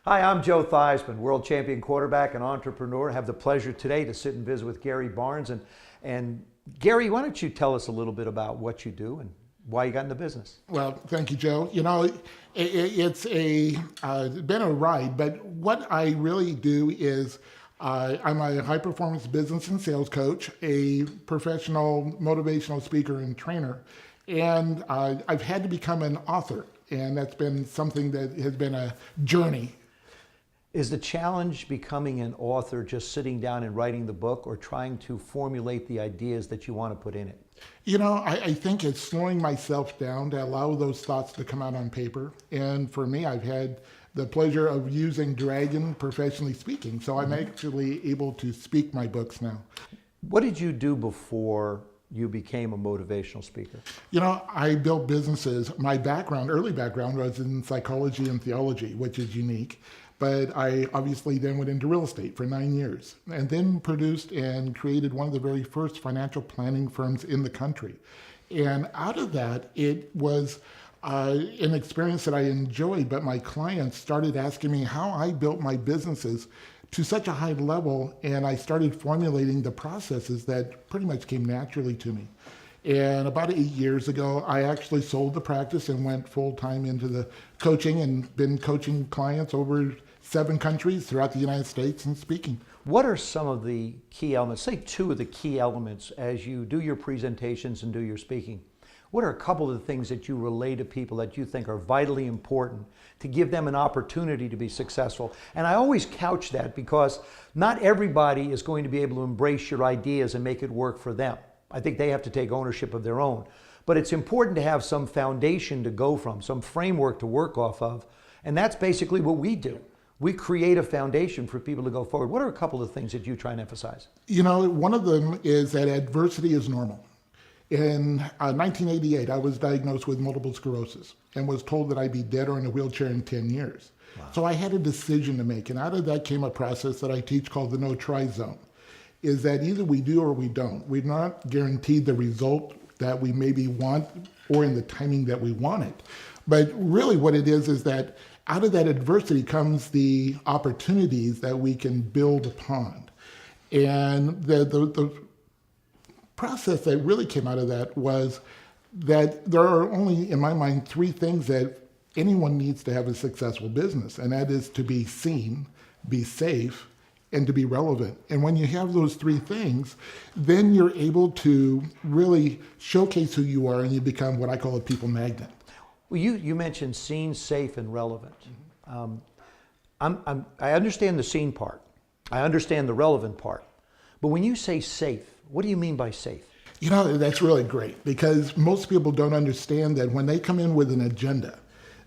Hi, I'm Joe Theismann, world champion quarterback and entrepreneur. I have the pleasure today to sit and visit with Gary Barnes. And Gary, why don't you tell us a little bit about what you do and why you got in the business? Well, thank you, Joe. It's been a ride, but what I really do is I'm a high performance business and sales coach, a professional motivational speaker and trainer, and I've had to become an author, and that's been something that has been a journey. Is the challenge becoming an author just sitting down and writing the book, or trying to formulate the ideas that you want to put in it? I think it's slowing myself down to allow those thoughts to come out on paper. And for me, I've had the pleasure of using Dragon professionally speaking. So I'm actually able to speak my books now. What did you do before you became a motivational speaker? I built businesses. My early background was in psychology and theology, which is unique. But I obviously then went into real estate for 9 years and then produced and created one of the very first financial planning firms in the country. And out of that, it was an experience that I enjoyed, but my clients started asking me how I built my businesses to such a high level, and I started formulating the processes that pretty much came naturally to me. And about 8 years ago, I actually sold the practice and went full time into the coaching and been coaching clients over 7 countries throughout the United States and speaking. What are some of the key elements, say 2 of the key elements as you do your presentations and do your speaking? What are a couple of the things that you relay to people that you think are vitally important to give them an opportunity to be successful? And I always couch that because not everybody is going to be able to embrace your ideas and make it work for them. I think they have to take ownership of their own. But it's important to have some foundation to go from, some framework to work off of. And that's basically what we do. We create a foundation for people to go forward. What are a couple of things that you try and emphasize? One of them is that adversity is normal. In 1988, I was diagnosed with multiple sclerosis and was told that I'd be dead or in a wheelchair in 10 years. Wow. So I had a decision to make, and out of that came a process that I teach called the no-try zone, is that either we do or we don't. We're not guaranteed the result that we maybe want or in the timing that we want it. But really what it is that out of that adversity comes the opportunities that we can build upon. And the process that really came out of that was that there are only, in my mind, 3 things that anyone needs to have a successful business, and that is to be seen, be safe, and to be relevant. And when you have those 3 things, then you're able to really showcase who you are, and you become what I call a people magnet. Well, you mentioned seen, safe, and relevant. I understand the seen part. I understand the relevant part. But when you say safe, what do you mean by safe? That's really great because most people don't understand that when they come in with an agenda,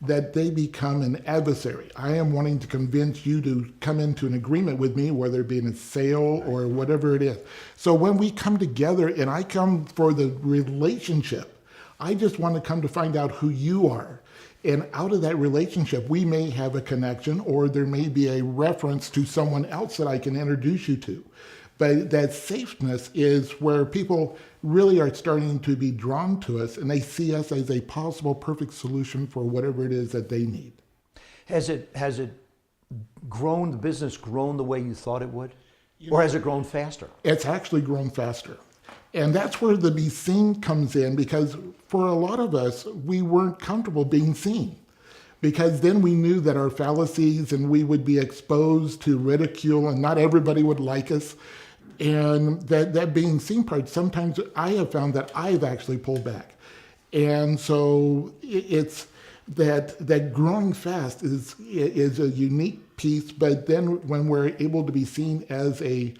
that they become an adversary. I am wanting to convince you to come into an agreement with me, whether it be in a sale or whatever it is. So when we come together and I come for the relationship, I just want to come to find out who you are. And out of that relationship, we may have a connection or there may be a reference to someone else that I can introduce you to. But that safeness is where people really are starting to be drawn to us and they see us as a possible perfect solution for whatever it is that they need. Has it grown, the business grown the way you thought it would? Or has it grown faster? It's actually grown faster. And that's where the be seen comes in, because for a lot of us, we weren't comfortable being seen. Because then we knew that our fallacies and we would be exposed to ridicule and not everybody would like us. And that being seen part, sometimes I have found that I've actually pulled back. And so it's that growing fast is a unique piece, but then when we're able to be seen as a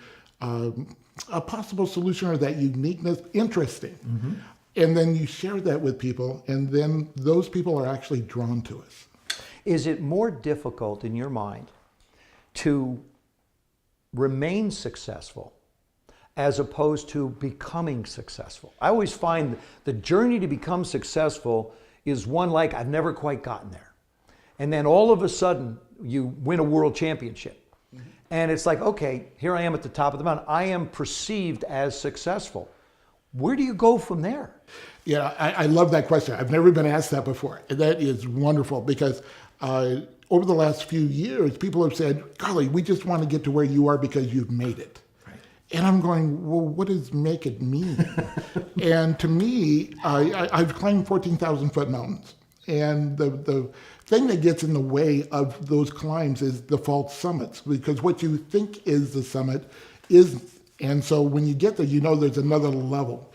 possible solution or that uniqueness, interesting. Mm-hmm. And then you share that with people, and then those people are actually drawn to us. Is it more difficult in your mind to remain successful as opposed to becoming successful? I always find the journey to become successful is one like I've never quite gotten there. And then all of a sudden you win a world championship. And it's like, okay, here I am at the top of the mountain. I am perceived as successful. Where do you go from there? Yeah, I love that question. I've never been asked that before. That is wonderful because over the last few years, people have said, golly, we just want to get to where you are because you've made it. And I'm going, well, what does make it mean? And to me, I've climbed 14,000-foot mountains. And the thing that gets in the way of those climbs is the false summits, because what you think is the summit isn't. And so when you get there, you know there's another level.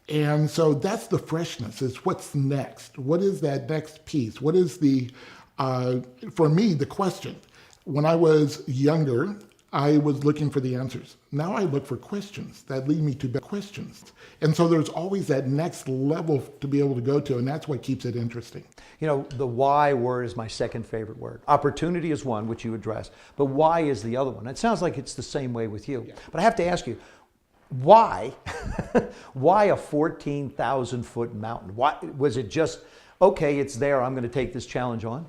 And so that's the freshness, is what's next? What is that next piece? What is for me, the question? When I was younger, I was looking for the answers. Now I look for questions that lead me to better questions. And so there's always that next level to be able to go to, and that's what keeps it interesting. You know, the why word is my second favorite word. Opportunity is one, which you address, but why is the other one. It sounds like it's the same way with you. Yeah. But I have to ask you, why? Why a 14,000-foot mountain? Why was it just, okay, it's there, I'm going to take this challenge on?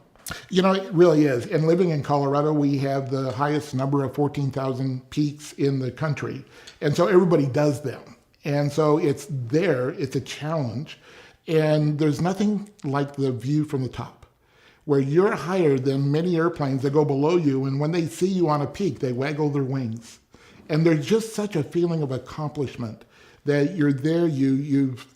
You know, it really is. And living in Colorado, we have the highest number of 14,000 peaks in the country. And so everybody does them. And so it's there, it's a challenge. And there's nothing like the view from the top, where you're higher than many airplanes that go below you. And when they see you on a peak, they waggle their wings. And there's just such a feeling of accomplishment that you're there, you've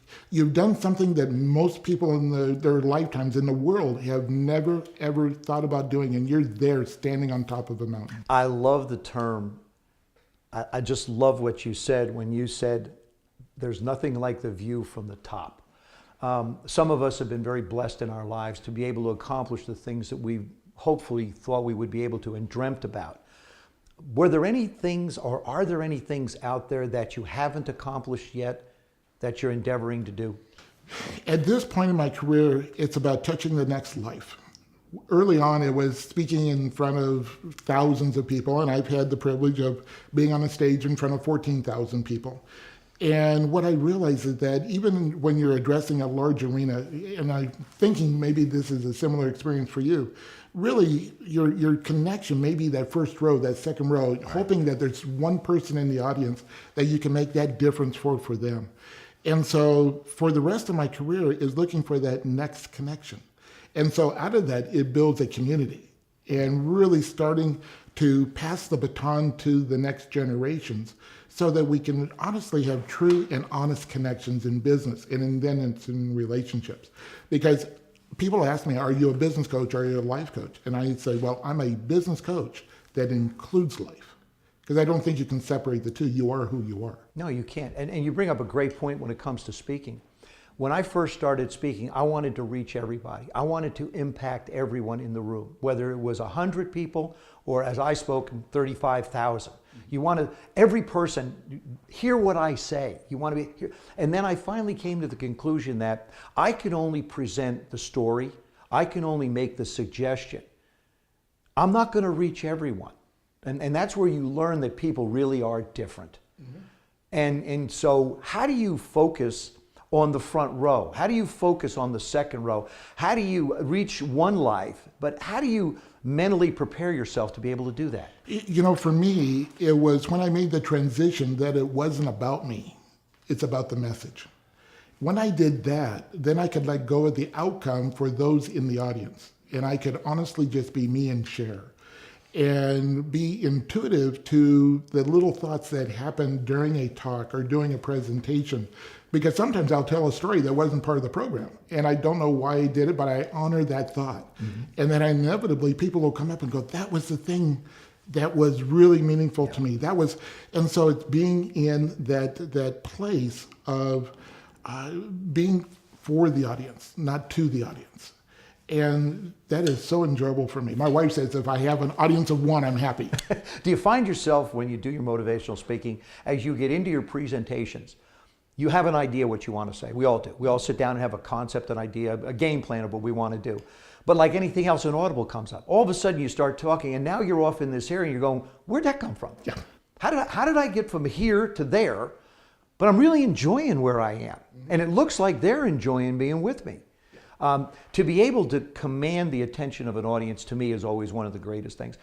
done something that most people in their lifetimes in the world have never, ever thought about doing, and you're there standing on top of a mountain. I love the term. I just love what you said when you said there's nothing like the view from the top. Some of us have been very blessed in our lives to be able to accomplish the things that we hopefully thought we would be able to and dreamt about. Were there any things, or are there any things out there that you haven't accomplished yet that you're endeavoring to do? At this point in my career, it's about touching the next life. Early on, it was speaking in front of thousands of people, and I've had the privilege of being on a stage in front of 14,000 people. And what I realized is that even when you're addressing a large arena, and I'm thinking maybe this is a similar experience for you, really your connection may be that first row, that second row, right, hoping that there's one person in the audience that you can make that difference for them. And so for the rest of my career is looking for that next connection. And so out of that, it builds a community and really starting to pass the baton to the next generations so that we can honestly have true and honest connections in business and then it's in relationships. Because people ask me, are you a business coach or are you a life coach? And I say, well, I'm a business coach that includes life. Because I don't think you can separate the two. You are who you are. No, you can't. And you bring up a great point when it comes to speaking. When I first started speaking, I wanted to reach everybody. I wanted to impact everyone in the room, whether it was 100 people or, as I spoke, 35,000. You want to, every person, hear what I say. You want to be here. And then I finally came to the conclusion that I can only present the story. I can only make the suggestion. I'm not going to reach everyone. And that's where you learn that people really are different. Mm-hmm. And so how do you focus on the front row? How do you focus on the second row? How do you reach one life? But how do you mentally prepare yourself to be able to do that? You know, for me, it was when I made the transition that it wasn't about me. It's about the message. When I did that, then I could let go of the outcome for those in the audience. And I could honestly just be me and share. And be intuitive to the little thoughts that happen during a talk or during a presentation. Because sometimes I'll tell a story that wasn't part of the program. And I don't know why I did it, but I honor that thought. Mm-hmm. And then inevitably people will come up and go, that was the thing that was really meaningful to me. That was, and so it's being in that place of being for the audience, not to the audience. And that is so enjoyable for me. My wife says if I have an audience of one, I'm happy. Do you find yourself, when you do your motivational speaking, as you get into your presentations, you have an idea what you want to say? We all do. We all sit down and have a concept, an idea, a game plan of what we want to do. But like anything else, an audible comes up. All of a sudden you start talking and now you're off in this area and you're going, where'd that come from? Yeah. How did I get from here to there? But I'm really enjoying where I am. And it looks like they're enjoying being with me. To be able to command the attention of an audience, to me, is always one of the greatest things.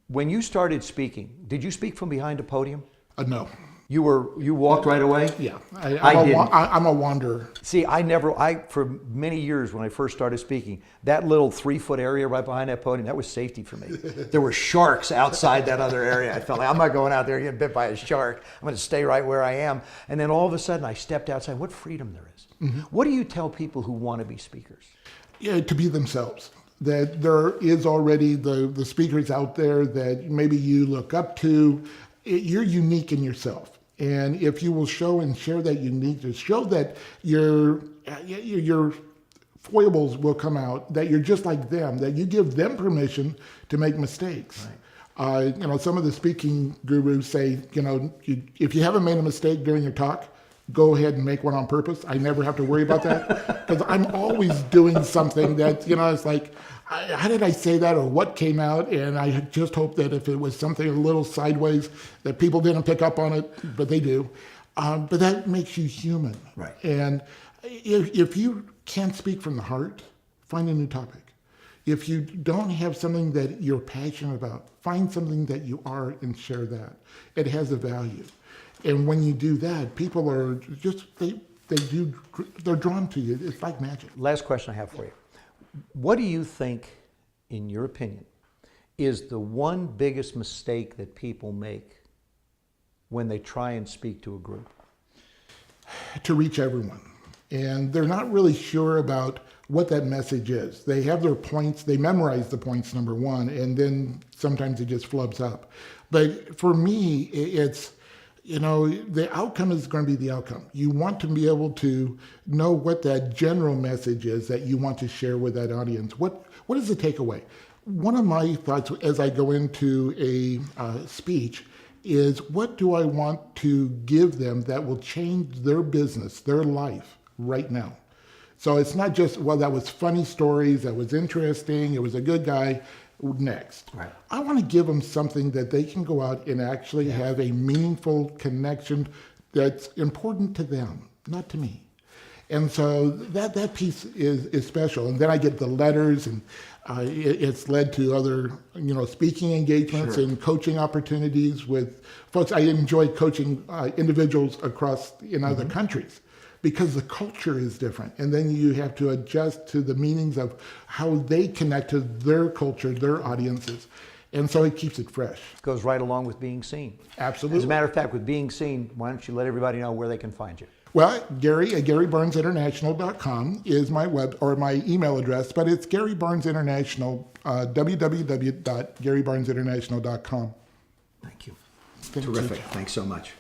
When you started speaking, did you speak from behind a podium? No. You walked right away? Yeah, I didn't. I'm a wanderer. See, for many years when I first started speaking, that little 3-foot area right behind that podium, that was safety for me. There were sharks outside that other area. I felt like, I'm not going out there getting bit by a shark. I'm going to stay right where I am. And then all of a sudden I stepped outside. What freedom there is. Mm-hmm. What do you tell people who want to be speakers? Yeah, to be themselves. That there is already the speakers out there that maybe you look up to. You're unique in yourself. And if you will show and share that uniqueness, show that your foibles will come out, that you're just like them, that you give them permission to make mistakes. Right. Some of the speaking gurus say, if you haven't made a mistake during your talk, go ahead and make one on purpose. I never have to worry about that because I'm always doing something that, it's like, how did I say that or what came out? And I just hope that if it was something a little sideways that people didn't pick up on it, but they do. But that makes you human. Right. And if you can't speak from the heart, find a new topic. If you don't have something that you're passionate about, find something that you are and share that. It has a value. And when you do that, people are just, they're drawn to you. It's like magic. Last question I have for you. What do you think, in your opinion, is the one biggest mistake that people make when they try and speak to a group? To reach everyone. And they're not really sure about what that message is. They have their points, they memorize the points, number one, and then sometimes it just flubs up. But for me, it's, the outcome is going to be the outcome. You want to be able to know what that general message is that you want to share with that audience. What is the takeaway? One of my thoughts as I go into a speech is, what do I want to give them that will change their business, their life right now? So it's not just, well, that was funny stories, that was interesting, it was a good guy. Next. Right. I want to give them something that they can go out and actually have a meaningful connection that's important to them, not to me. And so that piece is special. And then I get the letters, and it's led to other, speaking engagements and coaching opportunities with folks. I enjoy coaching individuals across in other countries, because the culture is different. And then you have to adjust to the meanings of how they connect to their culture, their audiences. And so it keeps it fresh. Goes right along with being seen. Absolutely. As a matter of fact, with being seen, why don't you let everybody know where they can find you? Well, Gary at GaryBarnesInternational.com is my my email address, but it's Gary Barnes International, www.GaryBarnesInternational.com. Thank you. Terrific. Thanks so much.